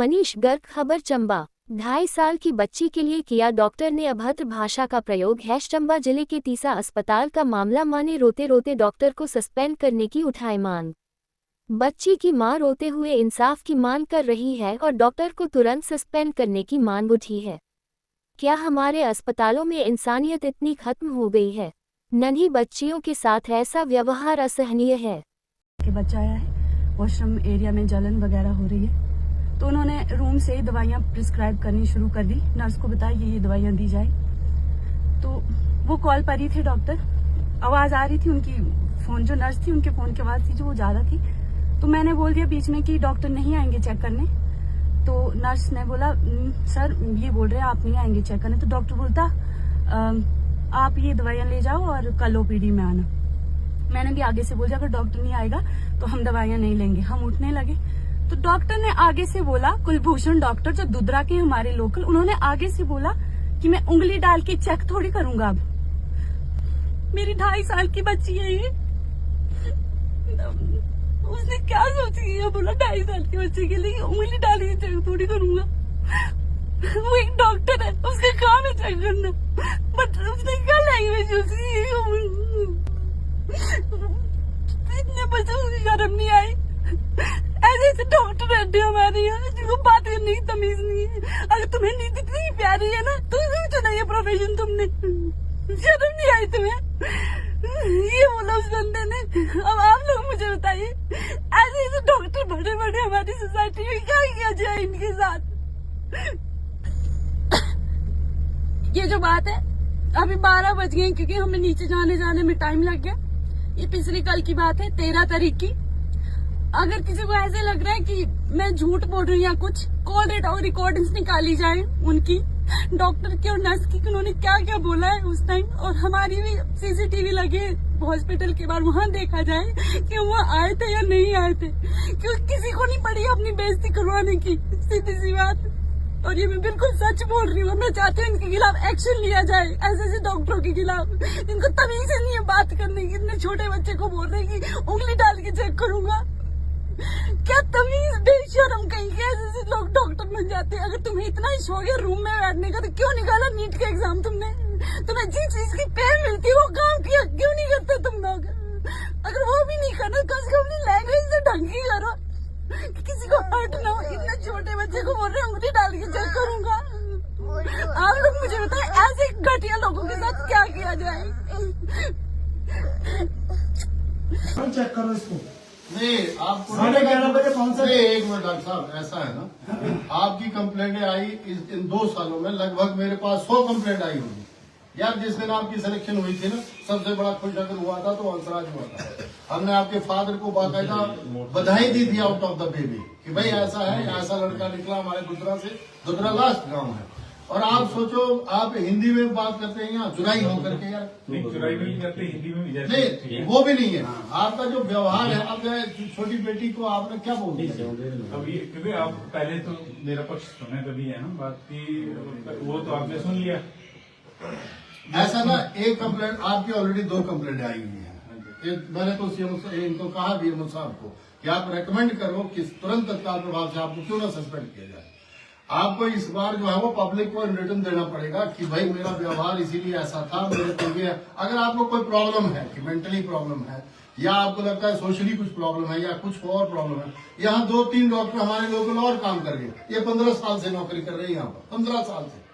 मनीष गर्ग, खबर चंबा। 2.5 साल की बच्ची के लिए किया डॉक्टर ने अभद्र भाषा का प्रयोग। चंबा जिले के तीसा अस्पताल का मामला। मां ने रोते रोते डॉक्टर को सस्पेंड करने की उठाई मांग। बच्ची की मां रोते हुए इंसाफ की मांग कर रही है और डॉक्टर को तुरंत सस्पेंड करने की मांग उठी है। क्या हमारे अस्पतालों में इंसानियत इतनी खत्म हो गई है? नन्ही बच्चियों के साथ ऐसा व्यवहार असहनीय है। बच्चा आया है, वॉशरूम एरिया में जलन वगैरह हो रही है, तो उन्होंने रूम से ही दवाइयाँ प्रिस्क्राइब करनी शुरू कर दी। नर्स को बताया ये दवाइयाँ दी जाए, तो वो कॉल पर ही थे डॉक्टर। आवाज आ रही थी उनकी, फोन जो नर्स थी उनके फोन की आवाज थी जो वो ज्यादा थी, तो मैंने बोल दिया बीच में कि डॉक्टर नहीं आएंगे चेक करने। तो नर्स ने बोला सर ये बोल रहे हैं आप नहीं आएंगे चेक करने। तो डॉक्टर बोलता आप ये दवाइयाँ ले जाओ और कल ओपीडी में आना। मैंने भी आगे से बोला अगर डॉक्टर नहीं आएगा तो हम दवाइयाँ नहीं लेंगे। हम उठने लगे तो डॉक्टर ने आगे से बोला, कुलभूषण डॉक्टर जो दुदरा के हमारे लोकल, उन्होंने आगे से बोला कि मैं उंगली डाल के चेक थोड़ी करूंगा। अब मेरी 2.5 साल की बच्ची है ये, उसने क्या सोची है? बोला 2.5 साल की बच्ची के लिए उंगली डाल के चेक थोड़ी करूंगा। वो एक डॉक्टर है, उसका काम है चेक करना, बट उसने क्या लैंग्वेज यूज की? इतने बच्चों को शर्म नहीं आई। ऐसे ऐसे डॉक्टर रहते हमारे यहाँ जिनको बात करने की तमीज नहीं है। अगर तुम्हें नीति इतनी प्यारी है ना तो क्यों चुना ये प्रोफेशन तुमने? शर्म नहीं आई तुम्हें? ये बोला उस बंदे ने। अब आप लोग मुझे बताइए, ऐसे ऐसे डॉक्टर बड़े बड़े हमारी सोसाइटी में क्या किया जाए इनके साथ? ये जो बात है अभी 12 बज गए क्योंकि हमें नीचे जाने में टाइम लग गया। ये पिछली कल की बात है, 13 तारीख की। अगर किसी को ऐसे लग रहा है कि मैं झूठ बोल रही हूँ या कुछ, कॉल रेट और रिकॉर्डिंग्स निकाली जाए उनकी, डॉक्टर की और नर्स की, उन्होंने क्या क्या बोला है उस टाइम, और हमारी भी सीसीटीवी लगे हॉस्पिटल के बाहर, वहाँ देखा जाए कि वो आए थे या नहीं आए थे। क्योंकि किसी को नहीं पड़ी अपनी बेइज्जती करवाने की, सीधी सी बात। और ये मैं बिल्कुल सच बोल रही हूँ। मैं चाहती हूँ इनके खिलाफ एक्शन लिया जाए, ऐसे डॉक्टरों के खिलाफ। इनको तमीज नहीं है बात करने की। इतने छोटे बच्चे को बोल रहे हैं कि उंगली डाल के चेक करूंगा। क्या तमीज, बेशरम कहीं के ऐसे लोग डॉक्टर बन जाते हैं। अगर तुम्हें इतना ही शौक है रूम में बैठने का तो क्यों निकाला नीट का एग्जाम तुमने? तुम्हें जिस चीज की पे मिलती है वो काम किया क्यों नहीं करते तुम लोग? अगर वो भी नहीं करना कम से कम अपनी लैंग्वेज से ढंग की करो, किसी को हर्ट ना हो। इतने छोटे बच्चे को बोल रहे हैं उंगली डाल के चेक करूंगा। आप लोग मुझे बताएं ऐसे घटिया लोगों के साथ क्या किया जाए? चेक करो इसको। नहीं, आपको 11:30 बजे पहुंचा। एक मिनट डॉक्टर साहब, ऐसा है ना, आपकी कंप्लेंटें आई इन 2 सालों में लगभग मेरे पास 100 कंप्लेंट आई होगी यार। जिस दिन आपकी सिलेक्शन हुई थी ना, सबसे बड़ा खुश अगर हुआ था तो अंतराज हुआ था। हमने आपके फादर को बाकायदा बधाई दी थी आउट ऑफ द बेबी कि भाई ऐसा है, ऐसा लड़का निकला हमारे दुदरा से। दुदरा लास्ट गांव है। और आप सोचो, आप हिंदी में बात करते हैं यहाँ चुराई होकर के यार। नहीं, चुराई में भी करते, हिंदी में भी नहीं, वो भी नहीं है। आपका जो व्यवहार है, अब छोटी बेटी को आपने क्या बोल दिया? अभी क्योंकि आप पहले तो मेरा पक्ष सुने तभी है ना बात की, वो तो आपने सुन लिया। ऐसा ना, एक कंप्लेंट आपकी ऑलरेडी 2 कंप्लेंट आई हुई है। मैंने तो इनको कहा भी साहब को कि आप रेकमेंड करो कि तुरंत तत्काल प्रभाव से आपको क्यों ना सस्पेंड किया जाए। आपको इस बार जो है वो पब्लिक को रिटर्न देना पड़ेगा कि भाई मेरा व्यवहार इसीलिए ऐसा था, मेरे को ये। अगर आपको कोई प्रॉब्लम है कि मेंटली प्रॉब्लम है या आपको लगता है सोशली कुछ प्रॉब्लम है या कुछ और प्रॉब्लम है, यहाँ 2-3 डॉक्टर हमारे लोकल और काम कर रहे। ये 15 साल से नौकरी कर रहे हैं यहाँ पर, 15 साल से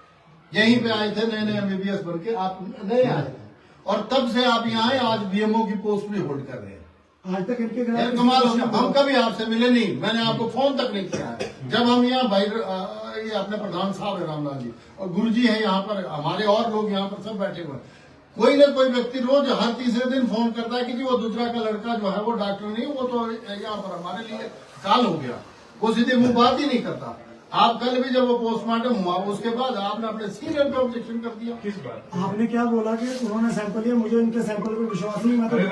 यहीं पे आए थे नए MBBS बन के। आप नए आए थे और तब से आप यहाँ आए, आज BMO की पोस्ट भी होल्ड कर रहे हैं। आज तक इनके कमाल हो गया। हम कभी आपसे मिले नहीं, मैंने आपको फोन तक नहीं किया है। जब हम यहाँ भाई ये अपने प्रधान साहब है रामलाल जी और गुरुजी हैं यहाँ पर, हमारे और लोग यहाँ पर सब बैठे हुए हैं। कोई ना कोई व्यक्ति रोज हर तीसरे दिन फोन करता है कि जी वो दूसरा का लड़का जो है वो डॉक्टर नहीं, वो तो यहाँ पर हमारे लिए काल हो गया। वो सीधे मुंह बात ही नहीं करता। आप कल भी जब वो पोस्टमार्टम हुआ उसके बाद आपने अपने सीनियर पे ऑब्जेक्शन कर दिया। किस बात? आपने क्या बोला कि उन्होंने सैंपल लिया, मुझे उनके सैंपल पर विश्वास नहीं, मैं तो नहीं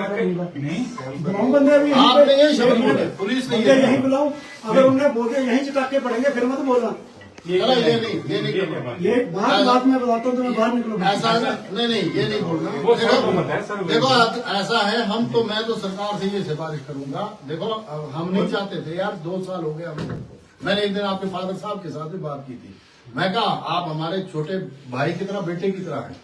बुलाऊं बंदे अभी आपने यही शब्द बोले, पुलिस नहीं है यही बुलाऊं। अगर उन्होंने बोल दिया यही चटाके पड़ेंगे फिर मत बोलना। ये नहीं ये बात मैं बताता हूँ तो मैं बाहर निकलूंगा। ऐसा नहीं, ये नहीं बोलना। देखो ऐसा है, मैं तो सरकार से ये सिफारिश करूंगा। देखो हम नहीं चाहते थे यार, 2 साल हो गए हमें मैंने एक दिन आपके फादर साहब के साथ भी बात की थी। मैं कहा आप हमारे छोटे भाई की तरह, बेटे की तरह हैं,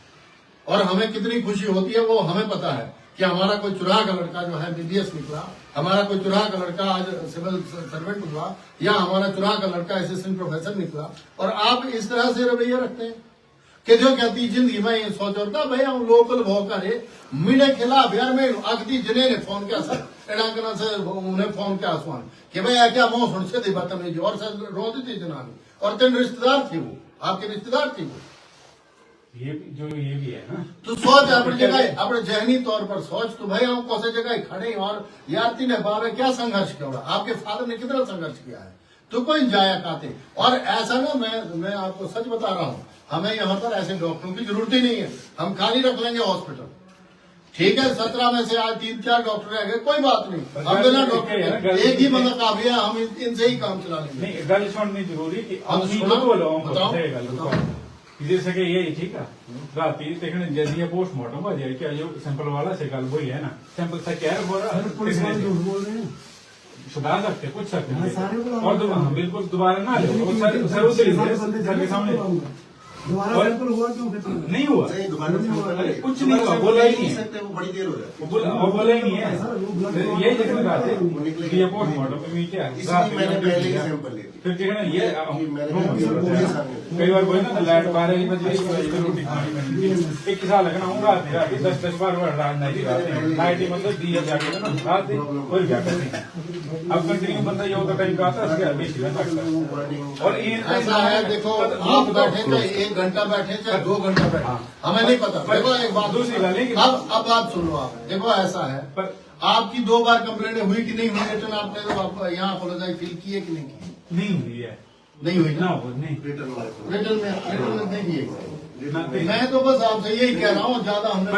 और हमें कितनी खुशी होती है वो हमें पता है कि हमारा कोई चुराह का लड़का जो है BBS निकला, हमारा कोई चुराह का लड़का आज सिविल सर्वेंट हुआ, या हमारा चुराह का लड़का असिस्टेंट प्रोफेसर निकला, और आप इस तरह से रवैया रखते हैं कि जो कहती जिंदगी में ये सोच होता भाई हम लोकल भोकर मेरे खिलाफ यार में अगदी जिले ने फोन किया सर एडाकना से उन्हें फोन किया आसमान कि भाई क्या मोह सुन से बदतमीजी और सर रोती थी जनानी, और तीन रिश्तेदार थी, वो आपके रिश्तेदार थी वो। ये भी है ना, तो सोच अपनी जगह, अपने जहनी तौर पर सोच तो भाई हम कौन सी जगह खड़े हैं, और यार तीन बाबे क्या संघर्ष किया होगा, आपके फादर ने कितना संघर्ष किया है, तो कोई जाया खाते। और ऐसा ना मैं आपको सच बता रहा हूँ, हमें यहाँ पर ऐसे डॉक्टरों की जरूरत ही नहीं है, हम खाली रख लेंगे हॉस्पिटल, ठीक है 17 में से आज 3-4 डॉक्टर रह गए, कोई बात नहीं, हम बिना डॉक्टर एक ही बंदा काफी है, हम इनसे ही काम चला लेंगे। नहीं गल सुननी जरूरी कि अब सुनो, बताओ जैसे कि ये ठीक है रात देखने जैसे ये पोस्टमार्टम हो जाए क्या जो सैंपल वाला से गल वही है ना, सैंपल से क्या पुलिस वाले झूठ बोल रहे हैं। सुधार सकते कुछ सकते हाँ, सारे को और बिल्कुल दोबारा ना ले सर के सामने दोबारा सैंपल हुआ क्यों फिर? नहीं हुआ, अरे कुछ नहीं हुआ, बोला ही नहीं है, वो बड़ी देर हो जाती है। वो बोला ही नहीं है, यही देखने बात है कि ये पोस्टमार्टम में क्या इसलिए मैंने पहले ही सैंपल ले ली। फिर कहना ये मैंने कई बार कोई ना लाइट 12 बजे रोटी खानी एक साल लगना हूँ रात 10-12 रात नहीं लाइट मतलब दिया जाके ना रात कोई क्या करते अब कंटिन्यू बंदा ये होता टाइम का आता है बेच लगता और ऐसा है देखो, आप बैठे चाहे 1 घंटा बैठे चाहे 2 घंटा बैठे, हमें नहीं पता। देखो एक बात दूसरी बात है कि अब बात सुन लो आप, देखो ऐसा है आपकी 2 बार कंप्लेंट हुई कि नहीं हुई, रिटर्न आपने तो यहाँ अपोलोजाइज फील की है कि नहीं की? नहीं हुई है, नहीं हुई ना ना, हो नहीं रिटर्न में नहीं किए। मैं तो बस आपसे यही कह रहा हूँ, ज्यादा हमने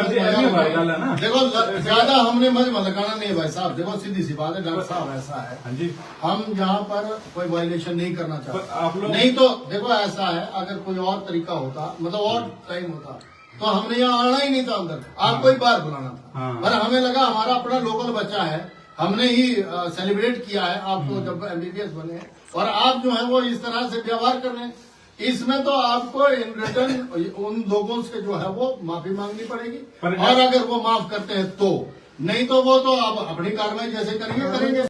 देखो ज्यादा हमने मज लगाना नहीं है भाई साहब। देखो सीधी सी बात है डॉक्टर साहब, ऐसा है हाँ जी, हम यहाँ पर कोई वायलेशन नहीं करना आप चाहते, लोग नहीं तो देखो ऐसा है अगर कोई और तरीका होता, मतलब और टाइम होता तो हमने यहाँ आना ही नहीं था अंदर, आपको ही बाहर बुलाना था। हाँ। पर हमें लगा हमारा अपना लोकल बच्चा है, हमने ही सेलिब्रेट किया है आपको जब MBBS बने हैं, और आप जो है वो इस तरह से व्यवहार कर रहे हैं, इसमें तो आपको इन रिटर्न उन लोगों से जो है वो माफी मांगनी पड़ेगी, और अगर वो माफ करते हैं तो, नहीं तो वो तो आप अपनी कार्रवाई जैसे करेंगे।